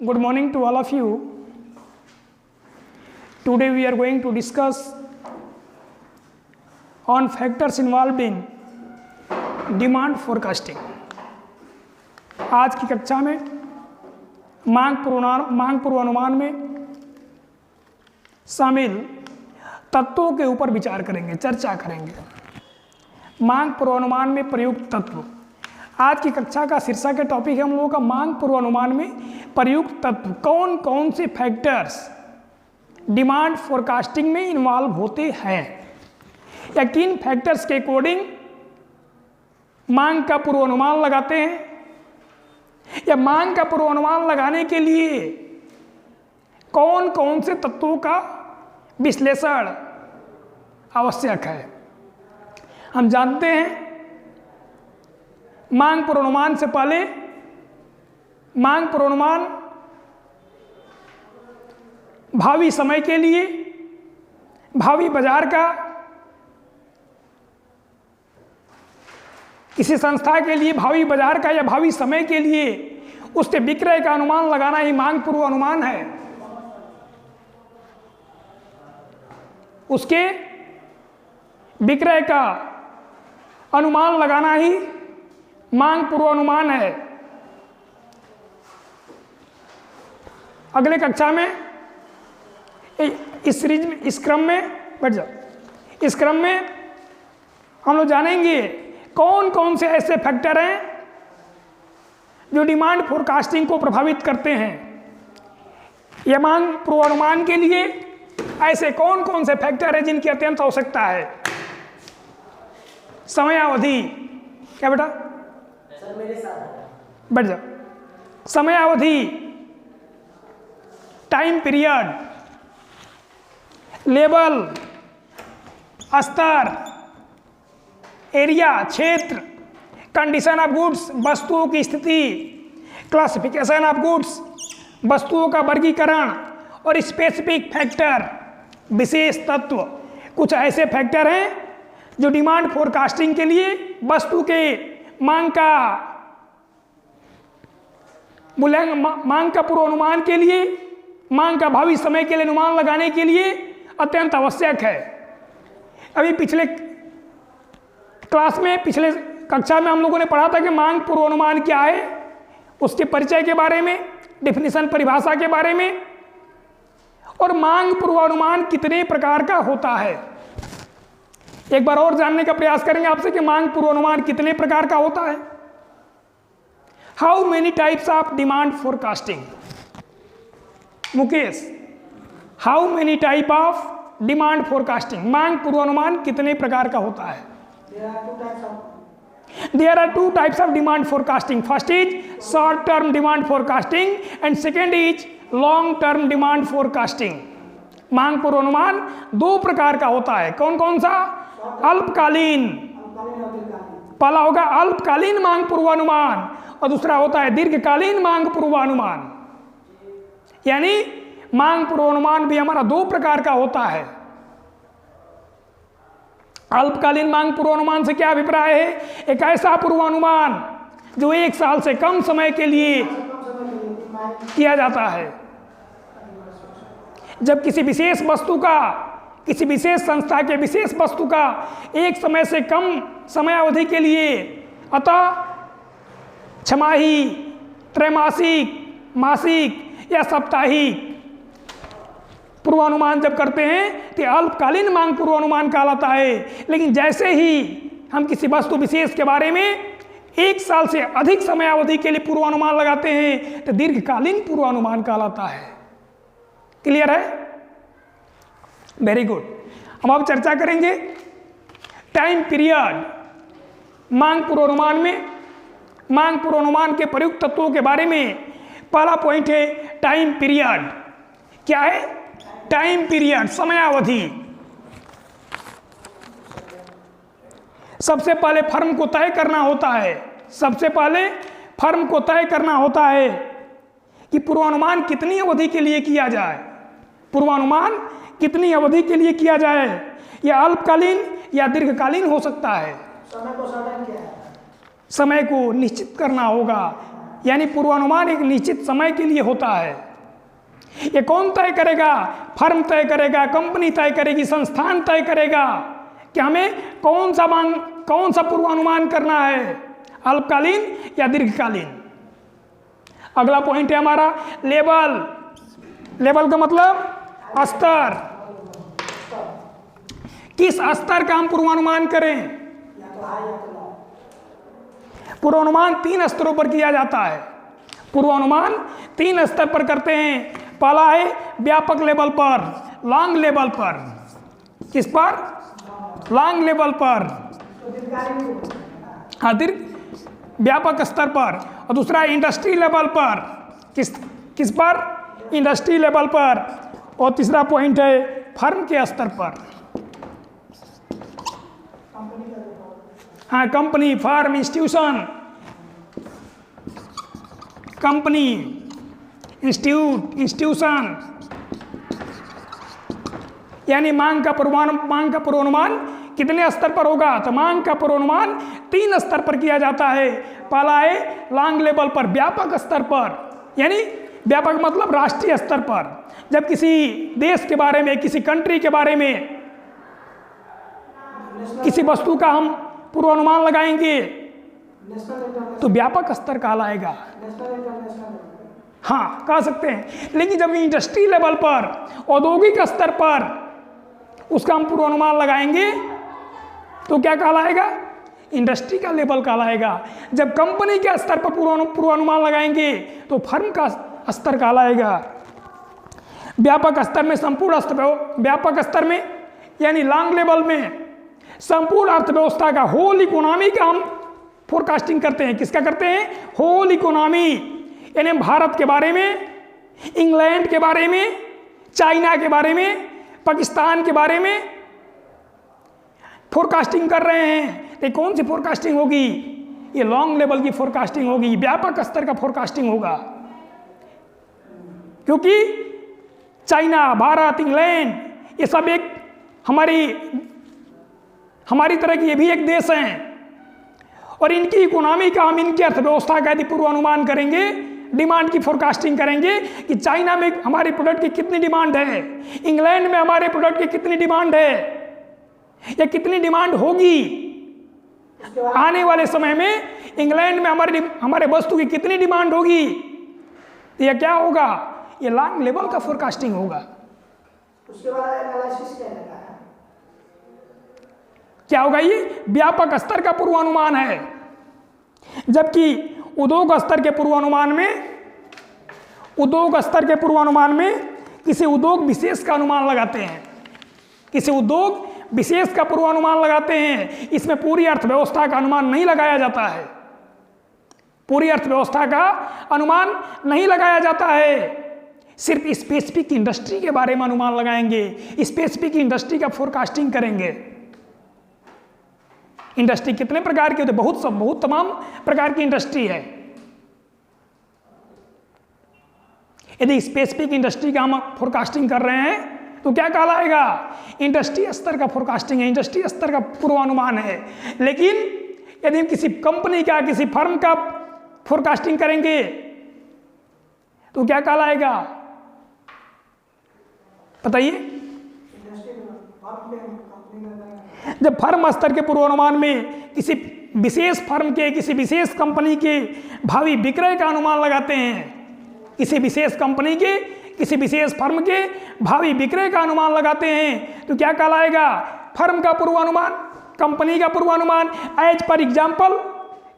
Good morning to all of you. Today we are going to discuss on factors involved in demand forecasting. आज की कक्षा में मांग पूर्वानुमान में शामिल तत्वों के ऊपर विचार करेंगे, चर्चा करेंगे। मांग पूर्वानुमान में प्रयुक्त तत्व। आज की कक्षा का शीर्षक के टॉपिक है हम लोगों का मांग पूर्वानुमान में प्रयुक्त तत्व। कौन कौन से फैक्टर्स डिमांड फोरकास्टिंग में इन्वॉल्व होते हैं या किन फैक्टर्स के अकॉर्डिंग मांग का पूर्वानुमान लगाते हैं या मांग का पूर्वानुमान लगाने के लिए कौन कौन से तत्वों का विश्लेषण आवश्यक है। हम जानते हैं मांग पूर्वानुमान से पहले मांग पूर्वानुमान भावी समय के लिए, भावी बाजार का, किसी संस्था के लिए भावी बाजार का या भावी समय के लिए उसके विक्रय का अनुमान लगाना ही मांग पूर्वानुमान है। उसके विक्रय का अनुमान लगाना ही मांग पूर्वानुमान है। अगले कक्षा में इस सीरीज में इस क्रम में बैठ जाओ, इस क्रम में हम लोग जानेंगे कौन कौन से ऐसे फैक्टर हैं जो डिमांड फोरकास्टिंग को प्रभावित करते हैं। यह मांग पूर्वानुमान के लिए ऐसे कौन कौन से फैक्टर हैं जिनकी अत्यंत आवश्यकता है। समय अवधि, क्या बेटा मेरे साथ बैठ जाओ। समय अवधि, टाइम पीरियड, लेवल, स्तर, एरिया, क्षेत्र, कंडीशन ऑफ गुड्स, वस्तुओं की स्थिति, क्लासिफिकेशन ऑफ गुड्स, वस्तुओं का वर्गीकरण और स्पेसिफिक फैक्टर, विशेष तत्व। कुछ ऐसे फैक्टर हैं जो डिमांड फोरकास्टिंग के लिए, वस्तु के मांग का पूर्वानुमान के लिए, मांग का भावी समय के लिए अनुमान लगाने के लिए अत्यंत आवश्यक है। अभी पिछले क्लास में, पिछले कक्षा में हम लोगों ने पढ़ा था कि मांग पूर्वानुमान क्या है, उसके परिचय के बारे में, डेफिनेशन, परिभाषा के बारे में, और मांग पूर्वानुमान कितने प्रकार का होता है। एक बार और जानने का प्रयास करेंगे आपसे कि मांग पूर्वानुमान कितने प्रकार का होता है। How many types of demand forecasting? Mukesh, how many type of demand forecasting? मांग पूर्वानुमान कितने प्रकार का होता है? There are two types of demand forecasting. First is short term demand forecasting and second is long term demand forecasting. मांग पूर्वानुमान दो प्रकार का होता है। कौन कौन सा? अल्पकालीन, पहला होगा अल्पकालीन मांग पूर्वानुमान और दूसरा होता है दीर्घकालीन मांग पूर्वानुमान। यानी मांग पूर्वानुमान भी हमारा दो प्रकार का होता है। अल्पकालीन मांग पूर्वानुमान से क्या अभिप्राय है? एक ऐसा पूर्वानुमान जो एक साल से कम समय के लिए किया जाता है। जब किसी विशेष वस्तु का, किसी विशेष संस्था के विशेष वस्तु का एक समय से कम समय अवधि के लिए, अतः छमाही, त्रैमासिक, मासिक या साप्ताहिक पूर्वानुमान जब करते हैं तो अल्पकालीन मांग पूर्वानुमान कहलाता है। लेकिन जैसे ही हम किसी वस्तु विशेष के बारे में एक साल से अधिक समय अवधि के लिए पूर्वानुमान लगाते हैं तो दीर्घकालीन पूर्वानुमान कहलाता है। क्लियर है? Very good. हम अब चर्चा करेंगे टाइम पीरियड। मांग पूर्वानुमान में मांग पूर्वानुमान के प्रयुक्त तत्वों के बारे में पहला पॉइंट है टाइम पीरियड। क्या है? टाइम पीरियड, समय अवधि। सबसे पहले फर्म को तय करना होता है, सबसे पहले फर्म को तय करना होता है कि पूर्वानुमान कितनी अवधि के लिए किया जाए। पूर्वानुमान कितनी अवधि के लिए किया जाए, यह अल्पकालीन या दीर्घकालीन हो सकता है। समय को साधन क्या है? समय को निश्चित करना होगा। यानी पूर्वानुमान एक निश्चित समय के लिए होता है। ये कौन तय करेगा? फर्म तय करेगा, कंपनी तय करेगी, संस्थान तय करेगा कि हमें कौन सा पूर्वानुमान करना है, अल्पकालीन या दीर्घकालीन। अगला पॉइंट है हमारा लेवल। लेवल का मतलब स्तर। किस स्तर का हम पूर्वानुमान करें? पूर्वानुमान 3 स्तरों पर किया जाता है। पूर्वानुमान 3 स्तर पर करते हैं। पहला है व्यापक लेवल पर, लॉन्ग लेवल पर। किस पर? लॉन्ग लेवल पर, व्यापक स्तर पर। और दूसरा इंडस्ट्री लेवल पर। किस पर? इंडस्ट्री लेवल पर। और तीसरा पॉइंट है फर्म के स्तर पर। हाँ, company, firm, institution, company, institution, यानी मांग का पूर्वानुमान कितने स्तर पर होगा? तो मांग का पूर्वानुमान 3 स्तर पर किया जाता है। पहला है लॉन्ग लेवल पर, व्यापक स्तर पर, यानी व्यापक मतलब राष्ट्रीय स्तर पर। जब किसी देश के बारे में, किसी कंट्री के बारे में, किसी वस्तु का हम पूर्वानुमान लगाएंगे तो व्यापक स्तर कहलाएगा। हाँ, कह सकते हैं। लेकिन जब इंडस्ट्री लेवल पर, औद्योगिक स्तर पर उसका हम पूर्वानुमान लगाएंगे तो क्या कहलाएगा? इंडस्ट्री का लेवल कहलाएगा। जब कंपनी के स्तर पर पूर्वानुमान लगाएंगे तो फर्म का स्तर कहलाएगा। व्यापक स्तर में संपूर्ण व्यापक स्तर में यानी लॉन्ग लेवल में संपूर्ण अर्थव्यवस्था का, होल इकोनॉमी का हम फोरकास्टिंग करते हैं। किसका करते हैं? होल इकोनॉमी, यानी भारत के बारे में, इंग्लैंड के बारे में, चाइना के बारे में, पाकिस्तान के बारे में फोरकास्टिंग कर रहे हैं। तो कौन सी फोरकास्टिंग होगी? ये लॉन्ग लेवल की फोरकास्टिंग होगी, व्यापक स्तर का फोरकास्टिंग होगा। क्योंकि चाइना, भारत, इंग्लैंड ये सब एक हमारी तरह की ये भी एक देश हैं, और इनकी इकोनॉमी का, हम इनकी अर्थव्यवस्था का यदि पूर्वानुमान करेंगे, डिमांड की फोरकास्टिंग करेंगे कि चाइना में हमारे प्रोडक्ट की कितनी डिमांड है, इंग्लैंड में हमारे प्रोडक्ट की कितनी डिमांड है, या कितनी डिमांड होगी आने वाले समय में, इंग्लैंड में हमारे वस्तु की कितनी डिमांड होगी, तो यह क्या होगा? ये लॉन्ग लेवल का फोरकास्टिंग होगा। उसके बाद एनालिसिस क्या लगा है? क्या होगा? ये व्यापक स्तर का पूर्वानुमान है। जबकि उद्योग स्तर के पूर्वानुमान में किसी उद्योग विशेष का अनुमान लगाते हैं। किसी उद्योग विशेष का पूर्वानुमान लगाते हैं। इसमें पूरी अर्थव्यवस्था का अनुमान नहीं लगाया जाता है। पूरी अर्थव्यवस्था का अनुमान नहीं लगाया जाता है। सिर्फ स्पेसिफिक इंडस्ट्री के बारे में अनुमान लगाएंगे, स्पेसिफिक इंडस्ट्री का फोरकास्टिंग करेंगे। इंडस्ट्री कितने प्रकार की होती है? बहुत तमाम प्रकार की इंडस्ट्री है। यदि स्पेसिफिक इंडस्ट्री का हम फोरकास्टिंग कर रहे हैं तो क्या कहलाएगा? इंडस्ट्री स्तर का फोरकास्टिंग है, इंडस्ट्री स्तर का पूर्वानुमान है। लेकिन यदि हम किसी कंपनी का, किसी फर्म का फोरकास्टिंग करेंगे तो क्या कहलाएगा? बताइए। जब फर्म स्तर के पूर्वानुमान में किसी विशेष फर्म के, किसी विशेष कंपनी के भावी विक्रय का अनुमान लगाते हैं, किसी विशेष कंपनी के, किसी विशेष फर्म के भावी विक्रय का अनुमान लगाते हैं तो क्या कहलाएगा? फर्म का पूर्वानुमान, कंपनी का पूर्वानुमान। As per example,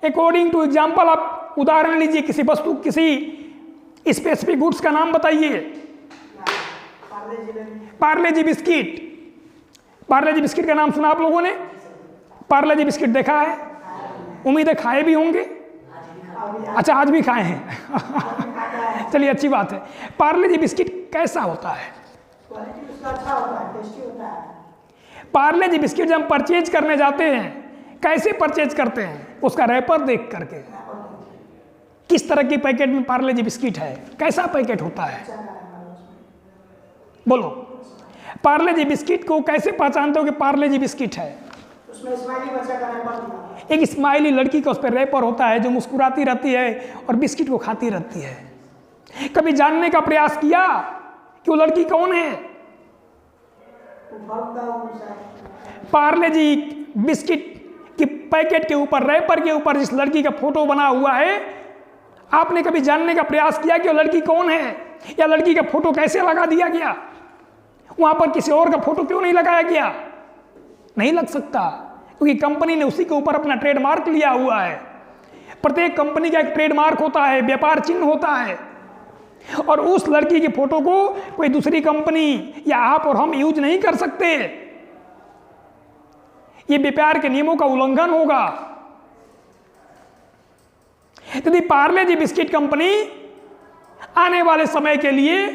according to example, आप उदाहरण लीजिए। किसी वस्तु, किसी स्पेसिफिक गुड्स का नाम बताइए। पार्ले जी बिस्किट। पार्ले जी बिस्किट का नाम सुना आप लोगों ने? पार्ले जी बिस्किट देखा है? उम्मीद है खाए भी होंगे। अच्छा, आज भी खाए हैं। चलिए, अच्छी बात है। पार्ले जी बिस्किट कैसा होता है? पार्ले जी बिस्किट जब हम परचेज करने जाते हैं, कैसे परचेज करते हैं? उसका रैपर देख करके। किस तरह की पैकेट में पार्ले जी बिस्किट है, कैसा पैकेट होता है, बोलो। पार्ले जी बिस्किट को कैसे पहचानते हो कि पार्ले जी बिस्किट है? उसमें स्माइली बच्चा का रैपर दिया। एक स्माइली लड़की का उस पर रैपर होता है जो मुस्कुराती रहती है और बिस्किट को खाती रहती है। कभी जानने का प्रयास किया कि वो लड़की कौन है? पार्ले जी बिस्किट के पैकेट के ऊपर, रैपर के ऊपर जिस लड़की का फोटो बना हुआ है, आपने कभी जानने का प्रयास किया कि वो लड़की कौन है, या लड़की का फोटो कैसे लगा दिया गया? वहां पर किसी और का फोटो क्यों नहीं लगाया गया? नहीं लग सकता, क्योंकि कंपनी ने उसी के ऊपर अपना ट्रेडमार्क लिया हुआ है। प्रत्येक कंपनी का एक ट्रेडमार्क होता है, व्यापार चिन्ह होता है, और उस लड़की की फोटो को कोई दूसरी कंपनी या आप और हम यूज नहीं कर सकते। ये व्यापार के नियमों का उल्लंघन होगा। यदि पार्ले जी बिस्किट कंपनी आने वाले समय के लिए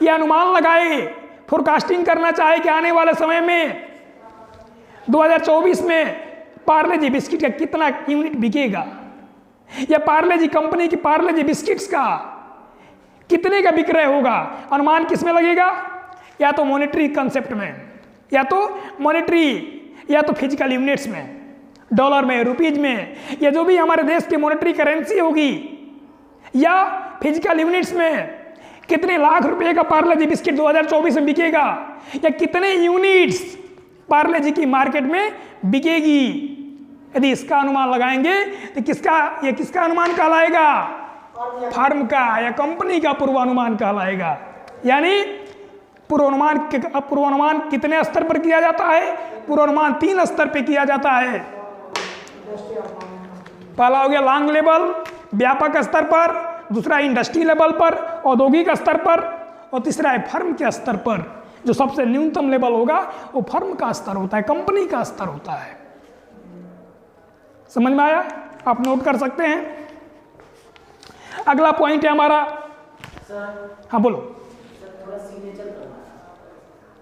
यह अनुमान लगाए, फोरकास्टिंग करना चाहे कि आने वाले समय में 2024 में पार्ले जी बिस्किट का कितना यूनिट बिकेगा, या पार्ले जी कंपनी की पार्ले जी बिस्किट्स का कितने का विक्रय होगा, अनुमान किस में लगेगा? या तो मॉनेटरी कंसेप्ट में, या तो मॉनेटरी, या तो फिजिकल यूनिट्स में, डॉलर में, रुपीज में, या जो भी हमारे देश की मॉनेटरी करेंसी होगी, या फिजिकल यूनिट्स में कितने लाख रुपए का पार्ले जी बिस्किट 2024 में बिकेगा, या कितने यूनिट्स पार्ले जी की मार्केट में बिकेगी। यदि इसका अनुमान लगाएंगे तो किसका अनुमान कहलाएगा? फर्म का या कंपनी का पूर्वानुमान कहलाएगा। यानी पूर्वानुमान कितने स्तर पर किया जाता है? पूर्वानुमान 3 स्तर पर किया जाता है। पहला हो गया लॉन्ग लेवल, व्यापक स्तर पर, दूसरा इंडस्ट्री लेवल पर, औद्योगिक स्तर पर, और तीसरा है फर्म के स्तर पर। जो सबसे न्यूनतम लेवल होगा वो फर्म का स्तर होता है, कंपनी का स्तर होता है। समझ में आया? आप नोट कर सकते हैं। अगला पॉइंट है हमारा, हाँ बोलो।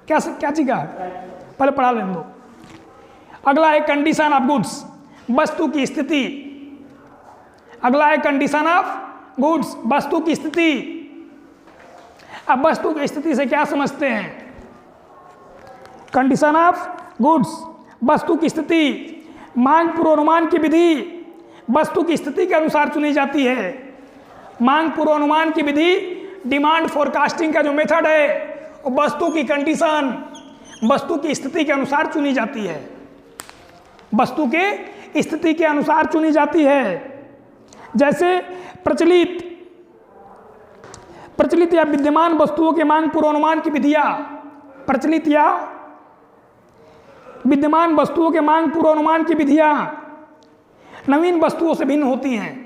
क्या चीज का? पहले पढ़ा लेने दो। अगला है कंडीशन ऑफ गुड्स, वस्तु की स्थिति। अगला है कंडीशन ऑफ गुड्स, वस्तु की स्थिति। अब वस्तु की स्थिति से क्या समझते हैं? कंडीशन ऑफ गुड्स, वस्तु की स्थिति। मांग पूर्वानुमान की विधि वस्तु की स्थिति के अनुसार चुनी जाती है। मांग पूर्वानुमान की विधि, डिमांड फोरकास्टिंग का जो मेथड है, वस्तु की कंडीशन, वस्तु की स्थिति के अनुसार चुनी जाती है। वस्तु के स्थिति के अनुसार चुनी जाती है। जैसे प्रचलित या विद्यमान वस्तुओं के मांग पूर्वानुमान की विधियां, प्रचलित या विद्यमान वस्तुओं के मांग पूर्वानुमान की विधियां नवीन वस्तुओं से भिन्न होती हैं।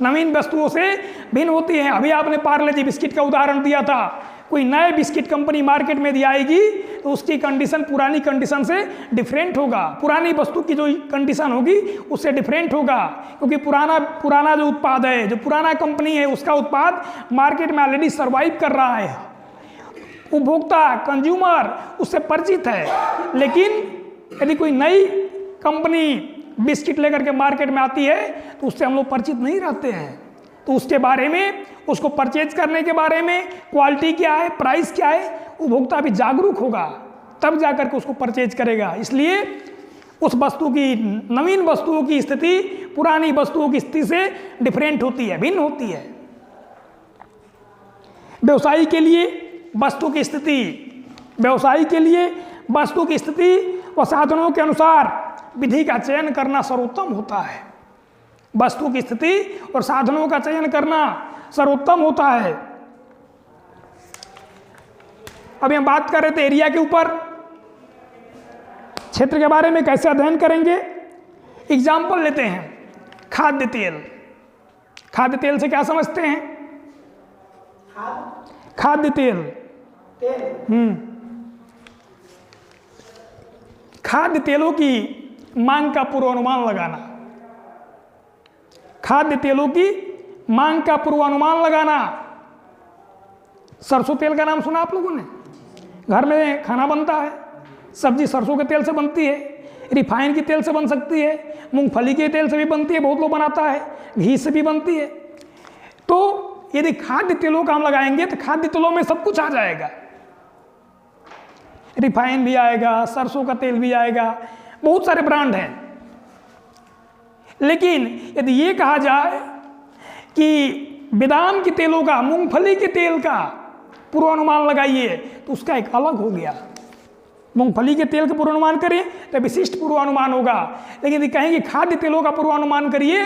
नवीन वस्तुओं से भिन्न होती हैं। अभी आपने पार्ले जी बिस्किट का उदाहरण दिया था। कोई नए बिस्किट कंपनी मार्केट में दी आएगी तो उसकी कंडीशन पुरानी कंडीशन से डिफरेंट होगा। पुरानी वस्तु की जो कंडीशन होगी उससे डिफरेंट होगा, क्योंकि पुराना जो उत्पाद है, जो पुराना कंपनी है, उसका उत्पाद मार्केट में ऑलरेडी सर्वाइव कर रहा है। उपभोक्ता, कंज्यूमर उससे परिचित है। लेकिन यदि कोई नई कंपनी बिस्किट लेकर के मार्केट में आती है तो उससे हम लोग परिचित नहीं रहते हैं। तो उसके बारे में, उसको परचेज करने के बारे में, क्वालिटी क्या है, प्राइस क्या है, उपभोक्ता भी जागरूक होगा, तब जाकर के उसको परचेज करेगा। इसलिए उस वस्तु की, नवीन वस्तुओं की स्थिति पुरानी वस्तुओं की स्थिति से डिफरेंट होती है, भिन्न होती है। व्यवसायी के लिए वस्तु की स्थिति, व्यवसायी के लिए वस्तु की स्थिति व साधनों के अनुसार विधि का चयन करना सर्वोत्तम होता है। वस्तु की स्थिति और साधनों का चयन करना सर्वोत्तम होता है। अभी हम बात कर रहे थे एरिया के ऊपर, क्षेत्र के बारे में कैसे अध्ययन करेंगे। एग्जाम्पल लेते हैं, खाद्य तेल। खाद्य तेल से क्या समझते हैं? खाद्य तेल, खाद्य तेलों की मांग का पूर्वानुमान लगाना। खाद्य तेलों की मांग का पूर्वानुमान लगाना। सरसों तेल का नाम सुना आप लोगों ने? घर में खाना बनता है, सब्जी सरसों के तेल से बनती है, रिफाइन के तेल से बन सकती है, मूंगफली के तेल से भी बनती है, बहुत लोग बनाता है, घी से भी बनती है। तो यदि खाद्य तेलों का हम लगाएंगे तो खाद्य तेलों में सब कुछ आ जाएगा। रिफाइन भी आएगा, सरसों का तेल भी आएगा, बहुत सारे ब्रांड हैं। लेकिन यदि ये कहा जाए कि बादाम के तेलों का, मूंगफली के तेल का पूर्वानुमान लगाइए, तो उसका एक अलग हो गया। मूंगफली के तेल का पूर्वानुमान करें तो विशिष्ट पूर्वानुमान होगा। लेकिन यदि कहें कि खाद्य तेलों का पूर्वानुमान करिए,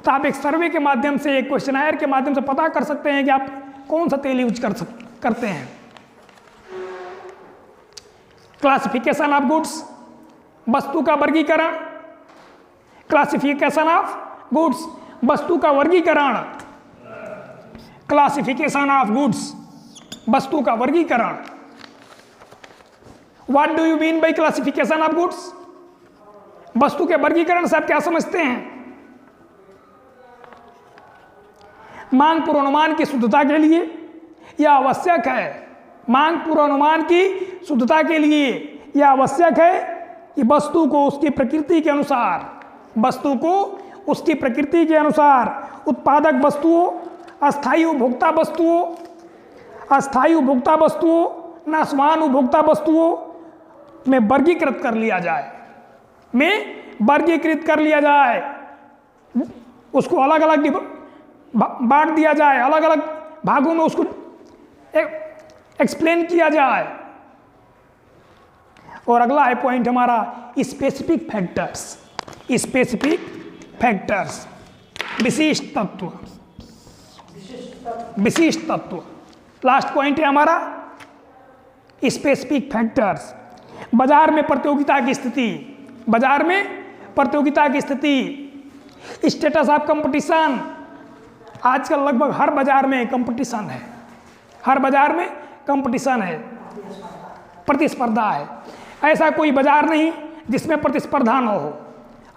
तो आप एक सर्वे के माध्यम से, एक क्वेश्चनायर के माध्यम से पता कर सकते हैं कि आप कौन सा तेल यूज करते हैं। क्लासिफिकेशन ऑफ गुड्स, वस्तु का वर्गीकरण। क्लासिफिकेशन ऑफ गुड्स, वस्तु का वर्गीकरण। क्लासिफिकेशन ऑफ गुड्स, वस्तु का वर्गीकरण। What do you mean by classification of goods? वस्तु के वर्गीकरण से आप क्या समझते हैं? मांग पूर्वानुमान की शुद्धता के लिए यह आवश्यक है, मांग पूर्वानुमान की शुद्धता के लिए यह आवश्यक है कि वस्तु को उसकी प्रकृति के अनुसार, वस्तु को उसकी प्रकृति के अनुसार उत्पादक वस्तुओं, अस्थायी उपभोक्ता वस्तुओं, अस्थायी उपभोक्ता वस्तुओं, नाशवान उपभोक्ता वस्तुओं में वर्गीकृत कर लिया जाए, उसको अलग अलग बांट दिया जाए, अलग अलग भागों में उसको एक्सप्लेन किया जाए। और अगला है पॉइंट हमारा स्पेसिफिक फैक्टर्स। स्पेसिफिक फैक्टर्स, विशिष्ट तत्व। विशिष्ट तत्व लास्ट पॉइंट है हमारा स्पेसिफिक फैक्टर्स। बाजार में प्रतियोगिता की स्थिति, बाजार में प्रतियोगिता की स्थिति, स्टेटस ऑफ कंपटीशन। आजकल लगभग हर बाजार में कंपटीशन है, हर बाजार में कंपटीशन है, प्रतिस्पर्धा है। ऐसा कोई बाजार नहीं जिसमें प्रतिस्पर्धा ना हो,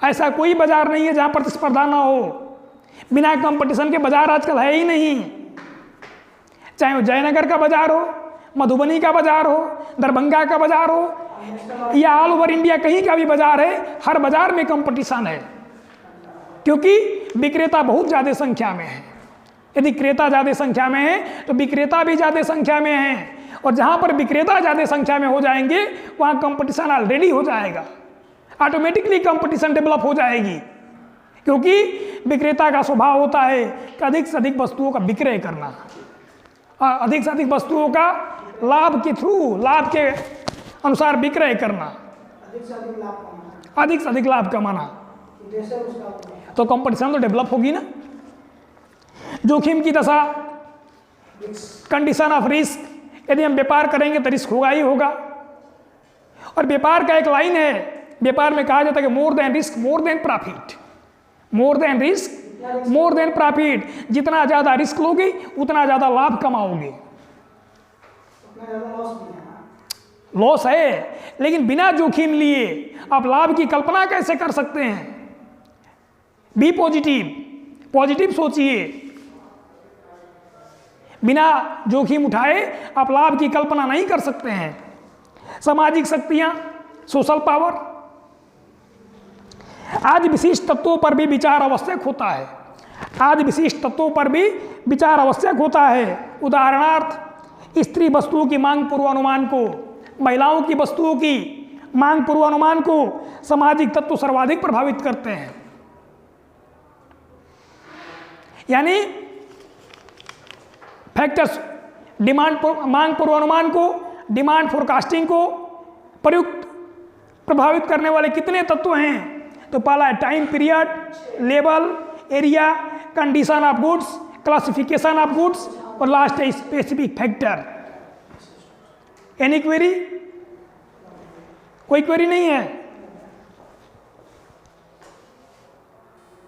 ऐसा कोई बाजार नहीं है जहां प्रतिस्पर्धा ना हो। बिना कंपटीशन के बाजार आजकल है ही नहीं। चाहे वो जयनगर का बाजार हो, मधुबनी का बाजार हो, दरभंगा का बाजार हो, या ऑल ओवर इंडिया कहीं का भी बाजार है, हर बाजार में कंपटीशन है, क्योंकि विक्रेता बहुत ज़्यादा संख्या में है। यदि क्रेता ज़्यादा संख्या में है तो विक्रेता भी ज़्यादा संख्या में है, और जहाँ पर विक्रेता ज़्यादा संख्या में हो जाएंगे वहाँ कंपटीशन ऑलरेडी हो जाएगा, ऑटोमेटिकली कंपटीशन डेवलप हो जाएगी। क्योंकि विक्रेता का स्वभाव होता है कि अधिक से अधिक वस्तुओं का विक्रय करना, अधिक से अधिक वस्तुओं का लाभ के थ्रू, लाभ के अनुसार विक्रय करना, अधिक से अधिक लाभ कमाना, अधिक से अधिक लाभ कमाना। तो कंपटीशन तो डेवलप होगी ना। जोखिम की दशा, कंडीशन ऑफ रिस्क। यदि हम व्यापार करेंगे तो रिस्क होगा ही होगा। और व्यापार का एक लाइन है, व्यापार में कहा जाता है कि more than risk more than profit, more than risk more than profit. जितना ज़्यादा रिस्क लोगे उतना ज़्यादा लाभ कमाओगे। लॉस है, लेकिन बिना जोखिम लिए आप लाभ की कल्पना कैसे कर सकते हैं? बी पॉजिटिव, पॉजिटिव सोचिए। बिना जोखिम उठाए आप लाभ की कल्पना नहीं कर सकते हैं। सामाजिक शक्तियां, सोशल पावर। आज विशिष्ट तत्वों पर भी विचार आवश्यक होता है, आज विशिष्ट तत्वों पर भी विचार आवश्यक होता है। उदाहरणार्थ स्त्री वस्तुओं की मांग पूर्वानुमान को, महिलाओं की वस्तुओं की मांग पूर्वानुमान को सामाजिक तत्व सर्वाधिक प्रभावित करते हैं। यानी फैक्टर्स, मांग पूर्वानुमान को, डिमांड फोरकास्टिंग को प्रयुक्त प्रभावित करने वाले कितने तत्व हैं? तो पहला है time period, level, area, condition of goods, classification of goods, और लास्ट है स्पेसिफिक फैक्टर। Any query? कोई क्वेरी नहीं है?